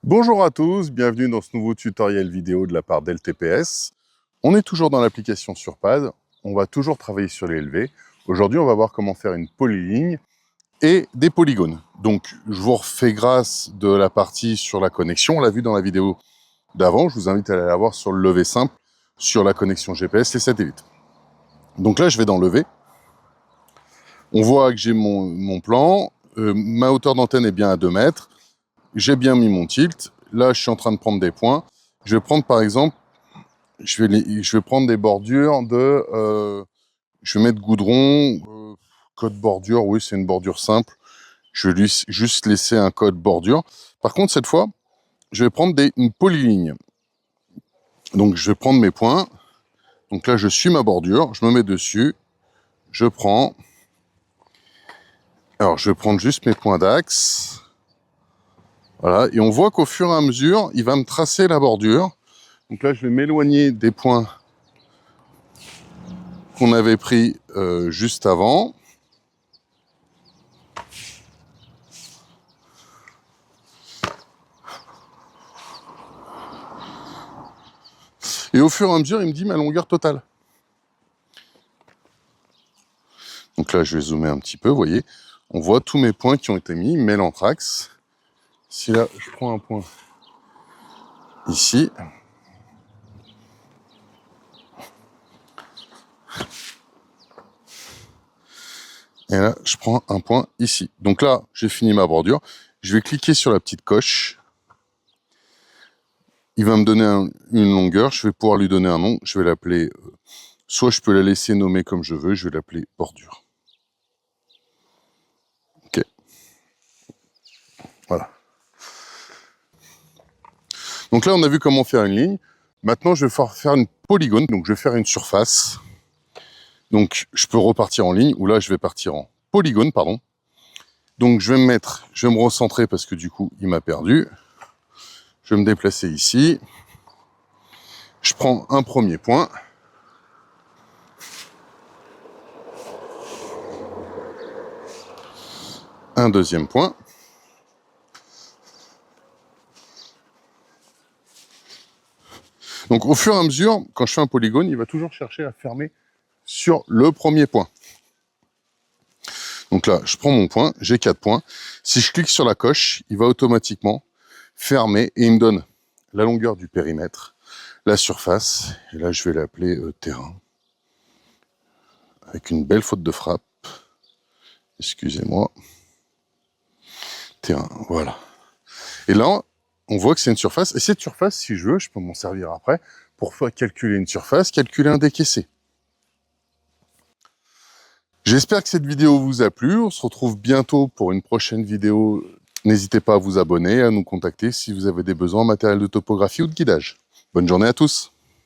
Bonjour à tous, bienvenue dans ce nouveau tutoriel vidéo de la part d'LTPS. On est toujours dans l'application Surpad, on va toujours travailler sur les LV. Aujourd'hui, on va voir comment faire une polyligne et des polygones. Donc, je vous refais grâce de la partie sur la connexion, on l'a vu dans la vidéo d'avant, je vous invite à aller la voir sur le lever simple, sur la connexion GPS et satellite. Donc là, je vais dans lever. On voit que j'ai mon plan, ma hauteur d'antenne est bien à 2 mètres. J'ai bien mis mon tilt. Là, je suis en train de prendre des points. Je vais prendre, par exemple, je vais prendre des bordures de... je vais mettre goudron, code bordure. Oui, c'est une bordure simple. Je vais juste laisser un code bordure. Par contre, cette fois, je vais prendre une polyligne. Donc, je vais prendre mes points. Donc là, je suis ma bordure. Je me mets dessus. Je prends... Alors, je vais prendre juste mes points d'axe. Voilà, et on voit qu'au fur et à mesure, il va me tracer la bordure. Donc là, je vais m'éloigner des points qu'on avait pris juste avant. Et au fur et à mesure, il me dit ma longueur totale. Donc là, je vais zoomer un petit peu, vous voyez. On voit tous mes points qui ont été mis, mais l'anthrax. Si là, je prends un point ici. Et là, je prends un point ici. Donc là, j'ai fini ma bordure. Je vais cliquer sur la petite coche. Il va me donner une longueur. Je vais pouvoir lui donner un nom. Je vais l'appeler... soit je peux la laisser nommer comme je veux. Je vais l'appeler bordure. Ok. Voilà. Donc là, on a vu comment faire une ligne. Maintenant, je vais faire une polygone. Donc, je vais faire une surface. Donc, je peux repartir en ligne, ou là, je vais partir en polygone, pardon. Donc, je vais me recentrer parce que du coup, il m'a perdu. Je vais me déplacer ici. Je prends un premier point. Un deuxième point. Donc, au fur et à mesure, quand je fais un polygone, il va toujours chercher à fermer sur le premier point. Donc là, je prends mon point, j'ai 4 points. Si je clique sur la coche, il va automatiquement fermer et il me donne la longueur du périmètre, la surface, et là je vais l'appeler terrain, avec une belle faute de frappe, excusez-moi, terrain, voilà. Et là, on voit que c'est une surface, et cette surface, si je veux, je peux m'en servir après, pour calculer une surface, calculer un décaissé. J'espère que cette vidéo vous a plu, on se retrouve bientôt pour une prochaine vidéo. N'hésitez pas à vous abonner, à nous contacter si vous avez des besoins en matériel de topographie ou de guidage. Bonne journée à tous!